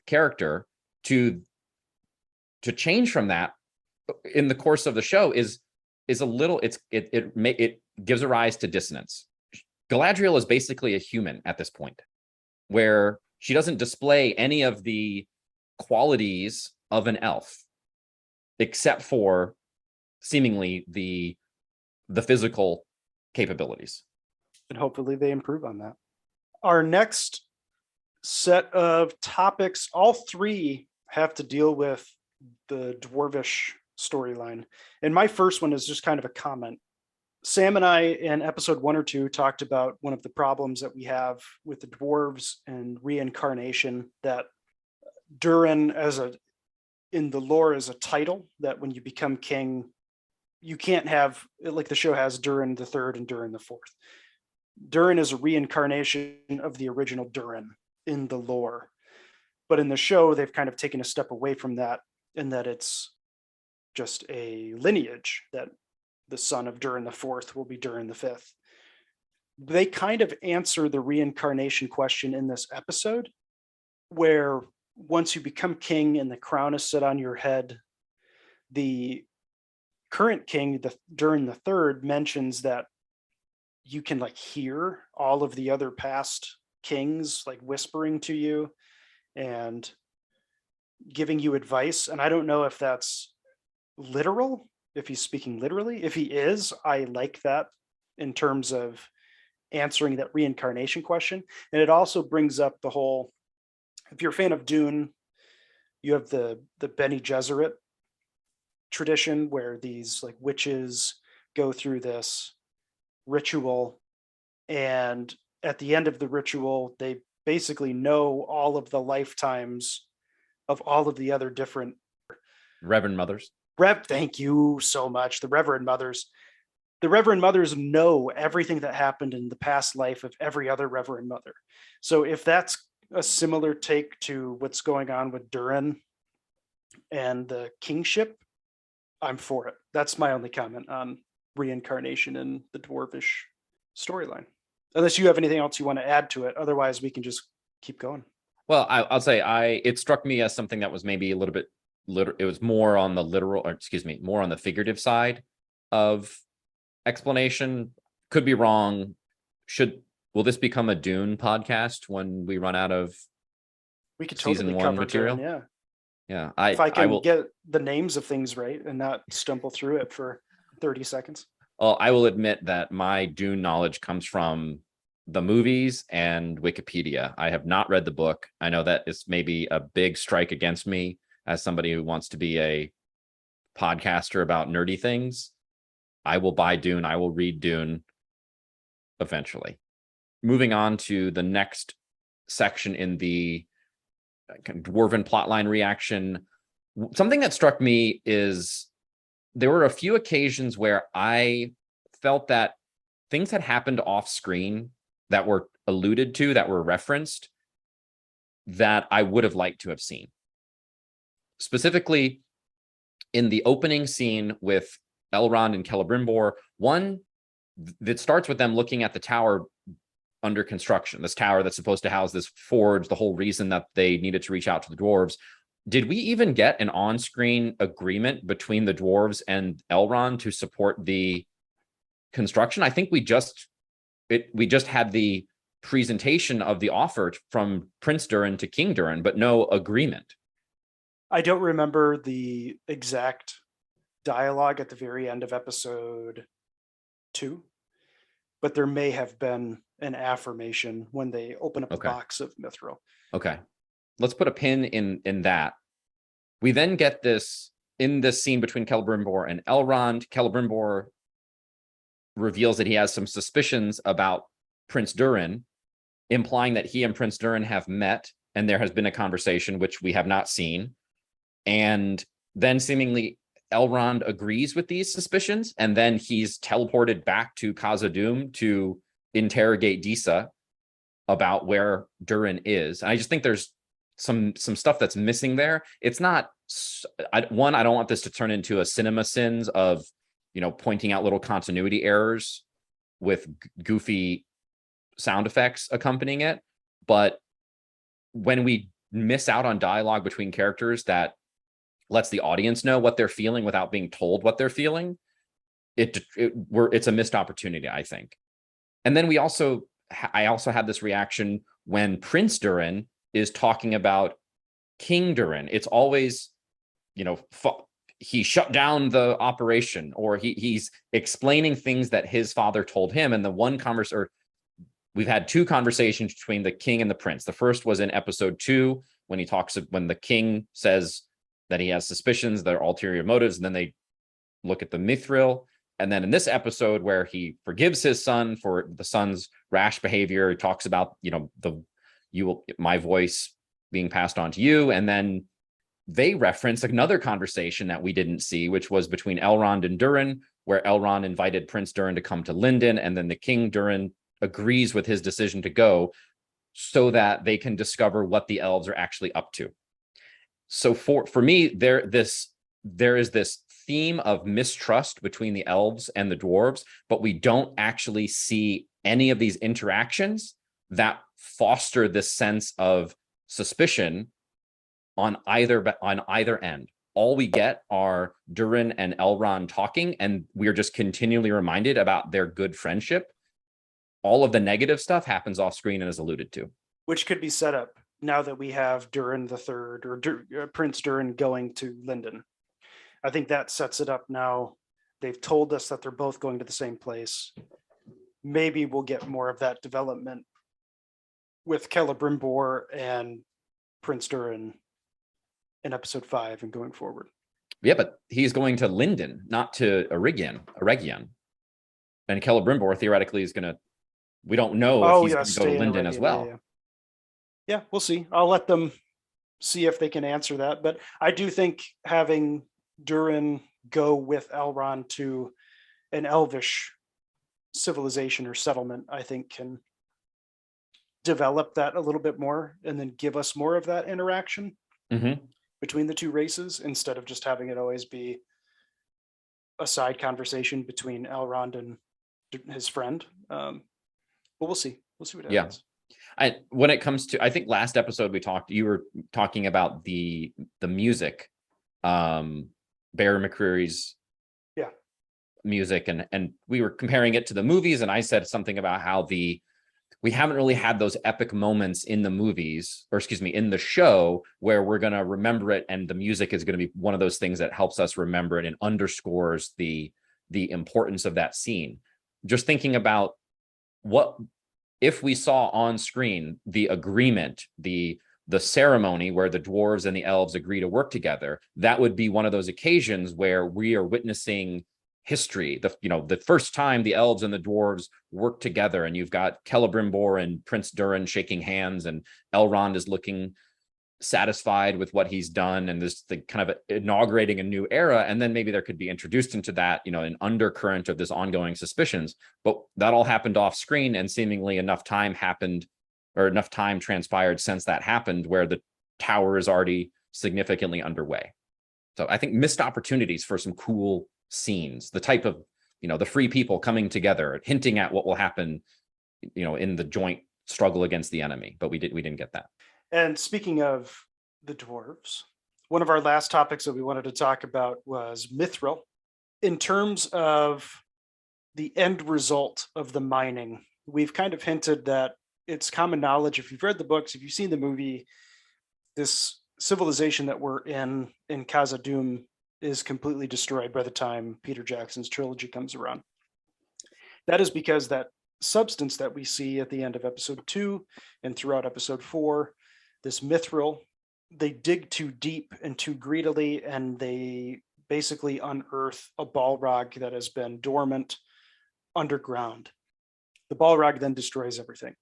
character to change from that in the course of the show is a little, it gives a rise to dissonance. Galadriel is basically a human at this point, where she doesn't display any of the qualities of an elf, except for seemingly the physical capabilities. And hopefully they improve on that. Our next set of topics, all 3 have to deal with the dwarvish storyline. And my first one is just kind of a comment. Sam and I in episode 1 or 2 talked about one of the problems that we have with the dwarves and reincarnation, that Durin in the lore is a title, that when you become king, you can't have, like the show has Durin the Third and Durin the Fourth. Durin is a reincarnation of the original Durin in the lore. But in the show, they've kind of taken a step away from that, in that it's just a lineage, that the son of Durin the Fourth will be Durin the Fifth. They kind of answer the reincarnation question in this episode, where once you become king and the crown is set on your head, the current king, Durin the Third, mentions that you can like hear all of the other past kings like whispering to you and giving you advice. And I don't know if that's literal, if he's speaking literally. If he is, I like that in terms of answering that reincarnation question. And it also brings up the whole, if you're a fan of Dune, you have the Bene Gesserit tradition where these like witches go through this ritual, and at the end of the ritual they basically know all of the lifetimes of all of the other different Reverend Mothers. Thank you so much. The Reverend Mothers. The Reverend Mothers know everything that happened in the past life of every other Reverend Mother. So if that's a similar take to what's going on with Durin and the kingship, I'm for it. That's my only comment on reincarnation in the dwarvish storyline. Unless you have anything else you want to add to it. Otherwise, we can just keep going. Well, I'll say it struck me as something that was maybe a little bit it was more on the literal, or excuse me, more on the figurative side of explanation. Could be wrong. Will this become a Dune podcast when we run out of we could season totally 1 cover material? Dune, yeah. If I can get the names of things right and not stumble through it for 30 seconds. Well, I will admit that my Dune knowledge comes from the movies and Wikipedia. I have not read the book. I know that is maybe a big strike against me as somebody who wants to be a podcaster about nerdy things. I will buy Dune. I will read Dune eventually. Moving on to the next section in the dwarven plotline reaction. Something that struck me is there were a few occasions where I felt that things had happened off screen that were alluded to, that were referenced, that I would have liked to have seen. Specifically, in the opening scene with Elrond and Celebrimbor, one that starts with them looking at the tower under construction, this tower that's supposed to house this forge, the whole reason that they needed to reach out to the dwarves. Did we even get an on-screen agreement between the dwarves and Elrond to support the construction? I think we just had the presentation of the offer from Prince Durin to King Durin, but no agreement. I don't remember the exact dialogue at the very end of episode 2, but there may have been an affirmation when they open up the box of Mithril. Okay. Let's put a pin in that. We then get this in this scene between Celebrimbor and Elrond. Celebrimbor reveals that he has some suspicions about Prince Durin, implying that he and Prince Durin have met and there has been a conversation, which we have not seen. And then seemingly Elrond agrees with these suspicions, and then he's teleported back to Khazad-dûm to interrogate Disa about where Durin is. And I just think there's some stuff that's missing there. It's not I don't want this to turn into a cinema sins of, pointing out little continuity errors with goofy sound effects accompanying it. But when we miss out on dialogue between characters that lets the audience know what they're feeling without being told what they're feeling, it's a missed opportunity, I think. And then I also had this reaction when Prince Durin is talking about King Durin. It's always, he shut down the operation, or he's explaining things that his father told him. And we've had 2 conversations between the king and the prince. The first was in episode 2 when the king says that he has suspicions, their ulterior motives, and then they look at the mithril. And then in this episode where he forgives his son for the son's rash behavior, he talks about, my voice being passed on to you. And then they reference another conversation that we didn't see, which was between Elrond and Durin, where Elrond invited Prince Durin to come to Lindon, and then the King Durin agrees with his decision to go so that they can discover what the elves are actually up to. So for me, there is this theme of mistrust between the elves and the dwarves, but we don't actually see any of these interactions that foster this sense of suspicion on either end. All we get are Durin and Elrond talking, and we're just continually reminded about their good friendship. All of the negative stuff happens off screen and is alluded to. Which could be set up now that we have Durin the Third or Prince Durin going to Lindon. I think that sets it up now. They've told us that they're both going to the same place. Maybe we'll get more of that development with Celebrimbor and Prince Durin in episode 5 and going forward. Yeah, but he's going to Lindon, not to Eregion. And Celebrimbor theoretically is going to, we don't know if he's going to go to Lindon as well. Yeah, we'll see. I'll let them see if they can answer that. But I do think having Durin go with Elrond to an elvish civilization or settlement, I think can develop that a little bit more and then give us more of that interaction between the two races instead of just having it always be a side conversation between Elrond and his friend. But we'll see. We'll see what happens. When it comes to, I think last episode you were talking about the music, Bear McCreary's music, and we were comparing it to the movies, and I said something about how we haven't really had those epic moments in the movies, or excuse me, in the show, where we're going to remember it, and the music is going to be one of those things that helps us remember it and underscores the importance of that scene. Just thinking about what if we saw on screen the agreement, the ceremony where the dwarves and the elves agree to work together, that would be one of those occasions where we are witnessing history. The first time the elves and the dwarves work together, and you've got Celebrimbor and Prince Durin shaking hands, and Elrond is looking satisfied with what he's done, and this the kind of inaugurating a new era. And then maybe there could be introduced into that, an undercurrent of this ongoing suspicions, but that all happened off screen, and seemingly enough time transpired since that happened where the tower is already significantly underway. So I think missed opportunities for some cool scenes, the type of, the free people coming together, hinting at what will happen, in the joint struggle against the enemy, but we didn't get that. And speaking of the dwarves, one of our last topics that we wanted to talk about was Mithril. In terms of the end result of the mining, we've kind of hinted that it's common knowledge, if you've read the books, if you've seen the movie, this civilization that we're in Khazad-dûm is completely destroyed by the time Peter Jackson's trilogy comes around. That is because that substance that we see at the end of episode 2 and throughout episode 4, this mithril, they dig too deep and too greedily, and they basically unearth a Balrog that has been dormant underground. The Balrog then destroys everything.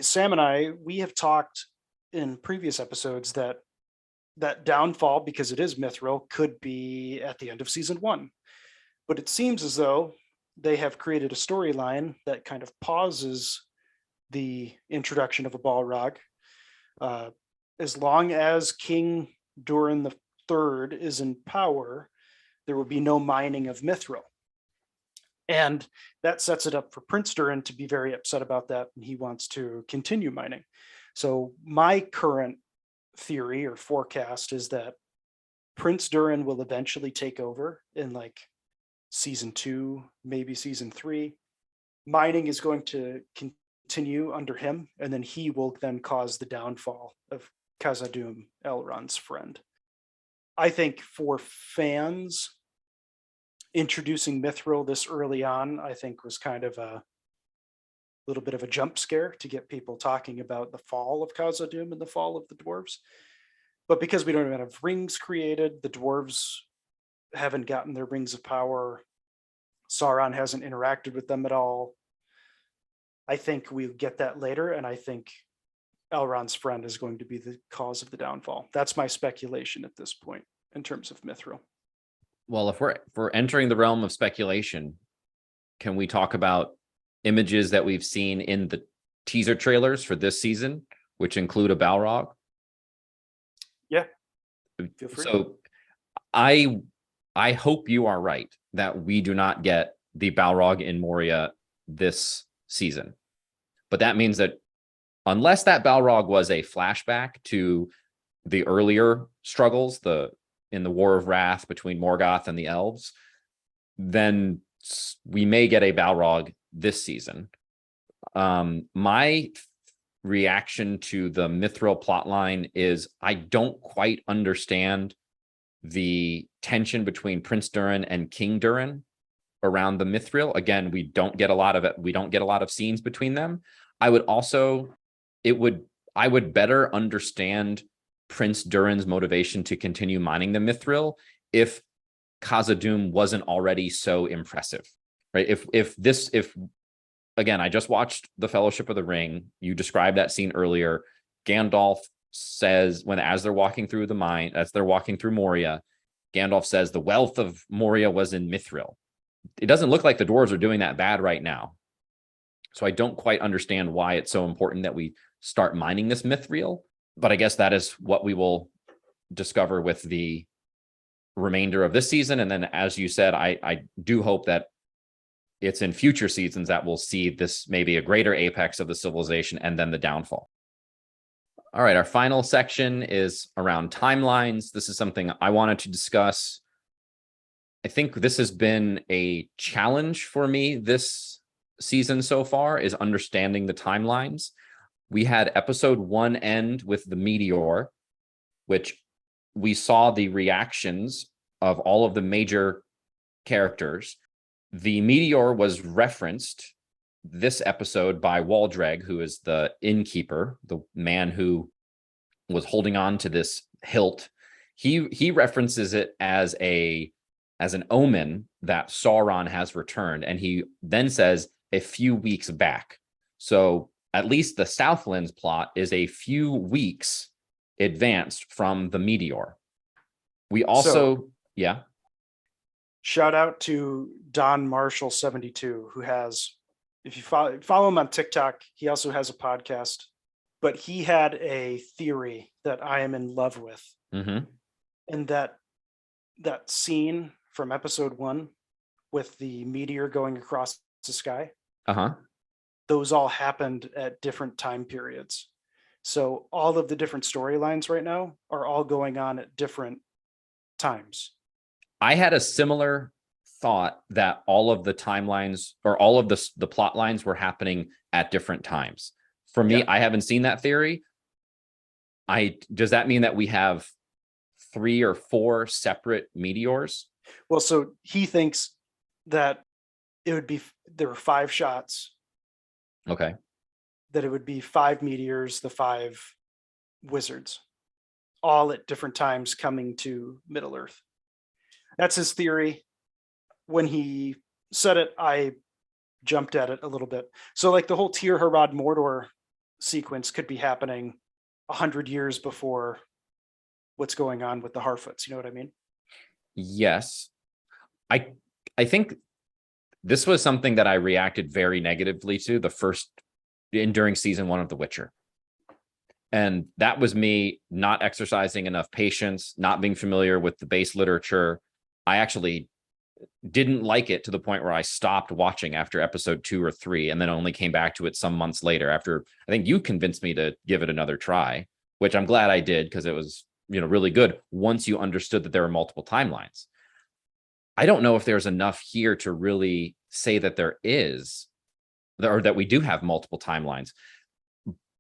Sam and I have talked in previous episodes that downfall, because it is mithril, could be at the end of season 1. But it seems as though they have created a storyline that kind of pauses the introduction of a Balrog. As long as King Durin the Third is in power, there will be no mining of mithril. And that sets it up for Prince Durin to be very upset about that, and he wants to continue mining. So my current theory or forecast is that Prince Durin will eventually take over in like season 2, maybe season 3. Mining is going to continue under him, and then he will then cause the downfall of Khazad-dûm, Elrond's friend. I think for fans, introducing mithril this early on, I think was kind of a little bit of a jump scare to get people talking about the fall of Khazad-dûm and the fall of the dwarves. But because we don't even have rings created, the dwarves haven't gotten their rings of power, Sauron hasn't interacted with them at all, I think we'll get that later, and I think Elrond's friend is going to be the cause of the downfall. That's my speculation at this point in terms of mithril. Well, if we're entering the realm of speculation, can we talk about images that we've seen in the teaser trailers for this season, which include a Balrog? Yeah, feel free. So I hope you are right that we do not get the Balrog in Moria this season, but that means that unless that Balrog was a flashback to the earlier struggles, in the War of Wrath between Morgoth and the elves, then we may get a Balrog this season. My reaction to the Mithril plotline is I don't quite understand the tension between Prince Durin and King Durin around the Mithril. Again, we don't get a lot of scenes between them. I would better understand Prince Durin's motivation to continue mining the Mithril if Khazad-dûm wasn't already so impressive, right? If again, I just watched The Fellowship of the Ring. You described that scene earlier. Gandalf says, as they're walking through Moria, Gandalf says the wealth of Moria was in Mithril. It doesn't look like the dwarves are doing that bad right now. So I don't quite understand why it's so important that we start mining this Mithril. But I guess that is what we will discover with the remainder of this season. And then, as you said, I do hope that it's in future seasons that we'll see this maybe a greater apex of the civilization and then the downfall. All right, our final section is around timelines. This is something I wanted to discuss. I think this has been a challenge for me this season so far, is understanding the timelines. We had episode 1 end with the meteor, which we saw the reactions of all of the major characters. The meteor was referenced this episode by Waldreg, who is the innkeeper, the man who was holding on to this hilt. He references it as an omen that Sauron has returned, and he then says a few weeks back. So at least the Southlands plot is a few weeks advanced from the meteor. We also, yeah. Shout out to Don Marshall 72, who has, if you follow him on TikTok, he also has a podcast, but he had a theory that I am in love with. Mm-hmm. And that scene from episode 1 with the meteor going across the sky, those all happened at different time periods. So all of the different storylines right now are all going on at different times. I had a similar thought that all of the timelines or all of the plot lines were happening at different times. For me, I haven't seen that theory. Does that mean that we have 3 or 4 separate meteors? Well, so he thinks that there were 5 shots. Okay. That it would be 5 meteors, the 5 wizards, all at different times coming to Middle Earth. That's his theory. When he said it, I jumped at it a little bit. So like the whole Tir Harad Mordor sequence could be happening 100 years before what's going on with the Harfoots. You know what I mean? Yes. I think this was something that I reacted very negatively to during season 1 of The Witcher. And that was me not exercising enough patience, not being familiar with the base literature. I actually didn't like it to the point where I stopped watching after episode 2 or 3, and then only came back to it some months later after I think you convinced me to give it another try, which I'm glad I did because it was, really good once you understood that there were multiple timelines. I don't know if there's enough here to really say that there is, or that we do have multiple timelines.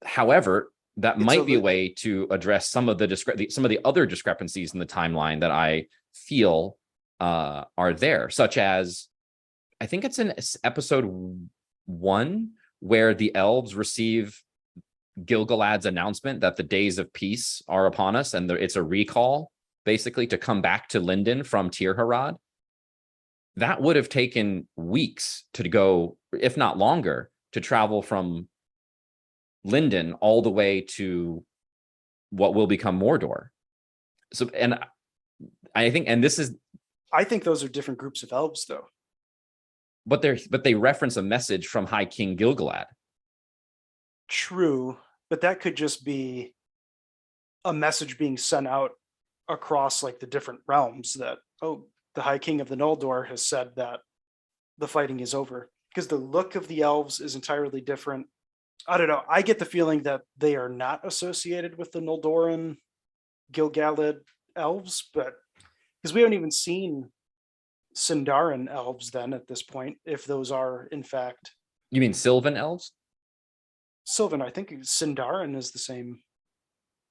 However, that might be a way to address some of the other discrepancies in the timeline that I feel are there, such as I think it's in episode 1 where the elves receive Gil-galad's announcement that the days of peace are upon us, and it's a recall basically to come back to Lindon from Tir Harad. That would have taken weeks to go, if not longer, to travel from Lindon all the way to what will become Mordor. So, and I think those are different groups of elves, though. But they reference a message from High King Gil-galad. True, but that could just be a message being sent out across like the different realms that, the High King of the Noldor has said that the fighting is over. Because the look of the elves is entirely different. I don't know. I get the feeling that they are not associated with the Noldoran Gil-galad elves, but because we haven't even seen Sindarin elves then at this point, if those are in fact You mean Sylvan elves? Sylvan. I think Sindarin is the same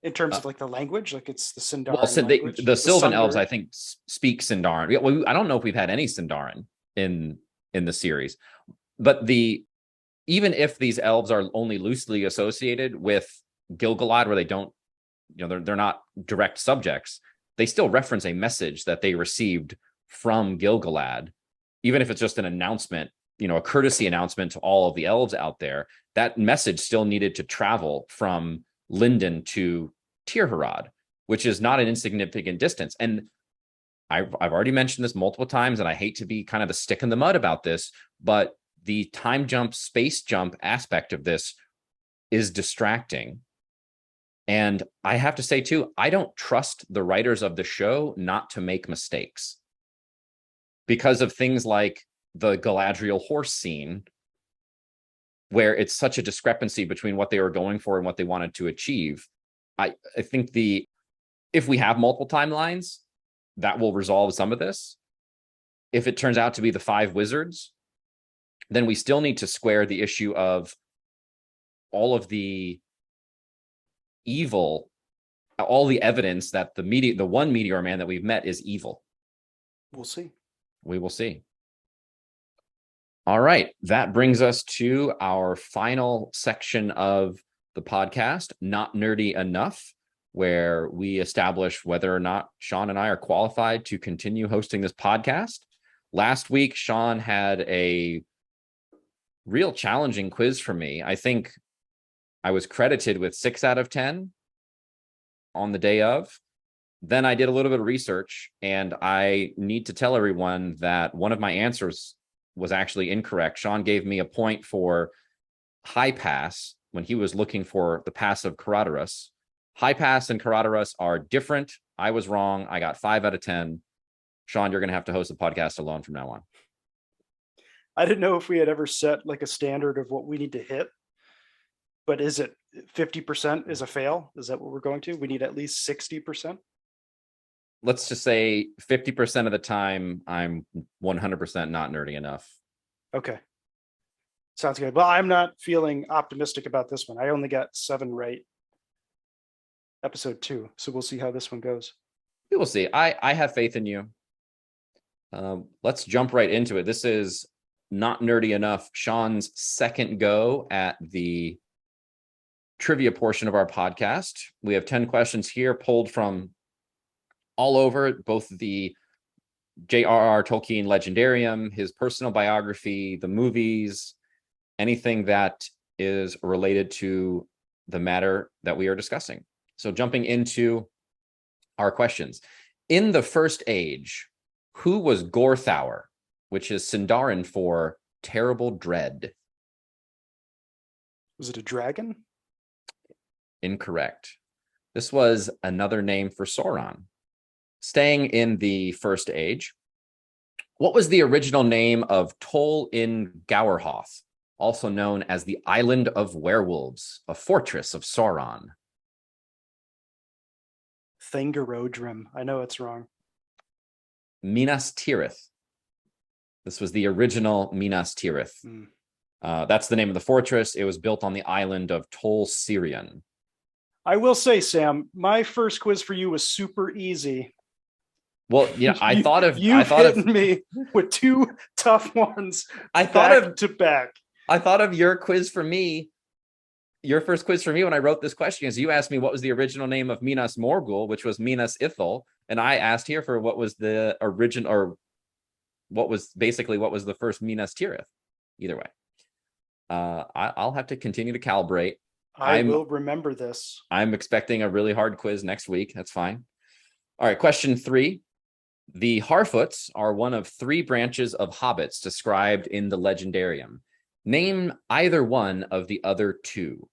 in terms Uh, of like the language, like it's the well, Sindarin language, the Sylvan elves, Sundar. I think, speak Sindarin. I don't know if we've had any Sindarin in the series, but even if these elves are only loosely associated with Gil-galad, where they don't, they're not direct subjects, they still reference a message that they received from Gil-galad, even if it's just an announcement, a courtesy announcement to all of the elves out there. That message still needed to travel from Linden to Tirharad, which is not an insignificant distance. And I've already mentioned this multiple times, and I hate to be kind of the stick in the mud about this, but the time jump, space jump aspect of this is distracting. And I have to say, too, I don't trust the writers of the show not to make mistakes because of things like the Galadriel horse scene, where it's such a discrepancy between what they were going for and what they wanted to achieve. I think if we have multiple timelines, that will resolve some of this. If it turns out to be the 5 wizards, then we still need to square the issue of all of the evil, all the evidence that the one meteor man that we've met is evil. We'll see. We will see. All right. That brings us to our final section of the podcast, Not Nerdy Enough, where we establish whether or not Sean and I are qualified to continue hosting this podcast. Last week, Sean had a real challenging quiz for me. I think I was credited with 6 out of 10 on the day of. Then I did a little bit of research, and I need to tell everyone that one of my answers was actually incorrect. Sean gave me a point for high pass when he was looking for the pass of Caradoras. High pass and Caradoras are different. I was wrong. I got 5 out of 10. Sean, you're going to have to host the podcast alone from now on. I didn't know if we had ever set like a standard of what we need to hit, but is it 50% is a fail? Is that what we're going to? We need at least 60%. Let's just say 50% of the time I'm 100% not nerdy enough. Okay. Sounds good. Well, I'm not feeling optimistic about this one. I only got 7 right. Episode 2. So we'll see how this one goes. We will see. I have faith in you. Let's jump right into it. This is Not Nerdy Enough, Sean's second go at the trivia portion of our podcast. We have 10 questions here pulled from all over, both the J.R.R. Tolkien Legendarium, his personal biography, the movies, anything that is related to the matter that we are discussing. So jumping into our questions. In the First Age, who was Gorthower, which is Sindarin for terrible dread? Was it a dragon? Incorrect. This was another name for Sauron. Staying in the First Age, what was the original name of Tol in Gowerhoth, also known as the Island of Werewolves, a fortress of Sauron? Thangorodrim. I know it's wrong. Minas Tirith. This was the original Minas Tirith. That's the name of the fortress. It was built on the island of Tol Sirion. I will say, Sam, my first quiz for you was super easy. Well, yeah, I thought of me with 2 tough ones. I thought of your quiz for me. Your first quiz for me when I wrote this question is you asked me what was the original name of Minas Morgul, which was Minas Ithil, and I asked here for what was the original, or what was the first Minas Tirith. Either way, I'll have to continue to calibrate. I will remember this. I'm expecting a really hard quiz next week. That's fine. All right, question 3. The Harfoots are one of 3 branches of hobbits described in the Legendarium. Name either one of the other 2.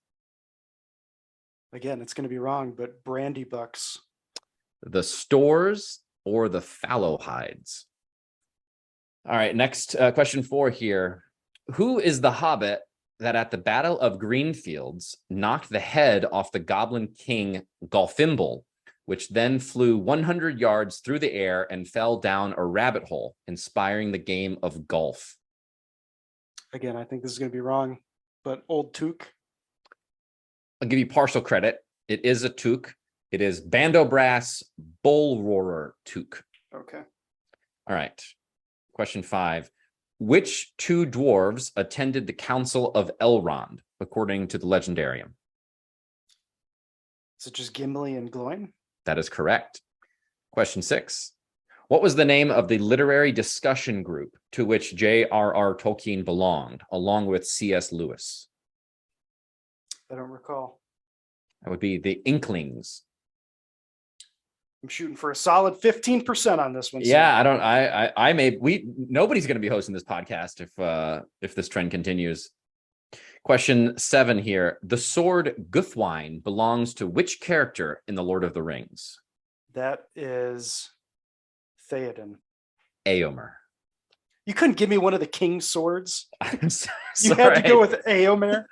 Again, it's going to be wrong, but Brandy Bucks. The Stores or the Fallowhides. All right, next question 4 here. Who is the hobbit that at the Battle of Greenfields knocked the head off the Goblin King Golfimble, which then flew 100 yards through the air and fell down a rabbit hole, inspiring the game of golf? Again, I think this is going to be wrong, but Old Took. I'll give you partial credit. It is a Took. It is Bandobrass Bull Roarer Took. Okay. All right. Question 5. Which two dwarves attended the Council of Elrond, according to the Legendarium? Is it just Gimli and Gloin? That is correct. Question 6. What was the name of the literary discussion group to which J.R.R. Tolkien belonged, along with C.S. Lewis? I don't recall. That would be the Inklings. I'm shooting for a solid 15% on this one. Yeah, nobody's going to be hosting this podcast if this trend continues. Question 7 here. The sword Guthwine belongs to which character in The Lord of the Rings? That is Theoden. Éomer. You couldn't give me one of the king's swords. I'm so You had to go with Éomer.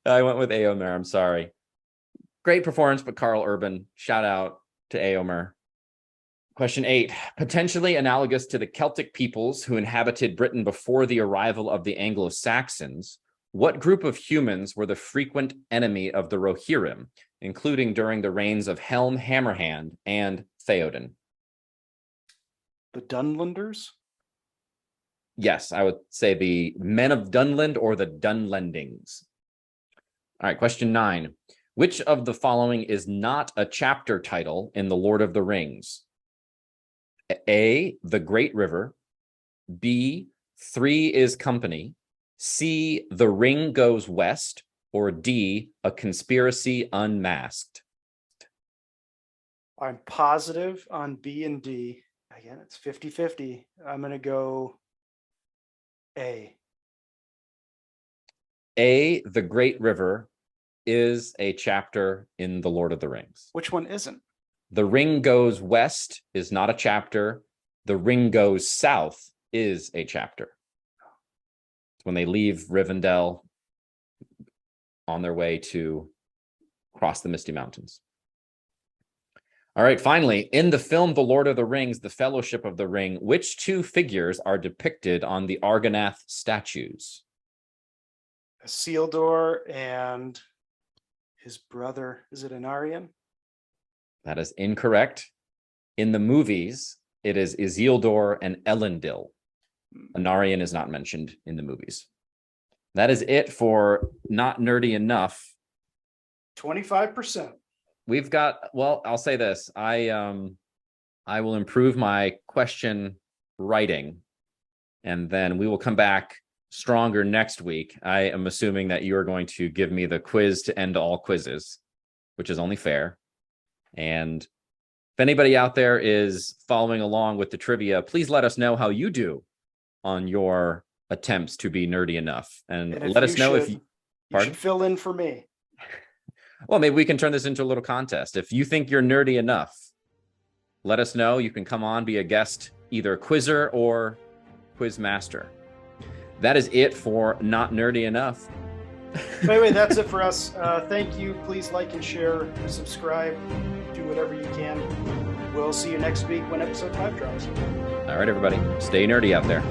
I went with Éomer. I'm sorry. Great performance, but Carl Urban. Shout out to Éomer. Question 8. Potentially analogous to the Celtic peoples who inhabited Britain before the arrival of the Anglo-Saxons, what group of humans were the frequent enemy of the Rohirrim, including during the reigns of Helm Hammerhand and Theoden? The Dunlanders? Yes, I would say the Men of Dunland or the Dunlendings. All right, question 9. Which of the following is not a chapter title in The Lord of the Rings? A, The Great River. B, 3 is Company. C, The Ring Goes West. Or D, A Conspiracy Unmasked. I'm positive on B and D. Again, it's 50-50. I'm going to go A. A, The Great River is a chapter in The Lord of the Rings. Which one isn't? The Ring Goes West is not a chapter. The Ring Goes South is a chapter. It's when they leave Rivendell on their way to cross the Misty Mountains. All right, finally, in the film The Lord of the Rings, The Fellowship of the Ring, which two figures are depicted on the Argonath statues? Isildur and his brother. Is it Anarion? That is incorrect. In the movies, it is Isildur and Elendil. Anarion is not mentioned in the movies. That is it for Not Nerdy Enough. 25%. We've got, well, I'll say this. I will improve my question writing, and then we will come back stronger next week. I am assuming that you are going to give me the quiz to end all quizzes, which is only fair. And if anybody out there is following along with the trivia, please let us know how you do on your attempts to be nerdy enough. And let us know if you should fill in for me. Well, maybe we can turn this into a little contest. If you think you're nerdy enough, let us know. You can come on, be a guest, either quizzer or quiz master. That is it for Not Nerdy Enough. Anyway, that's it for us. Thank you. Please like and share, subscribe, do whatever you can. We'll see you next week when episode 5 drops. All right, everybody. Stay nerdy out there.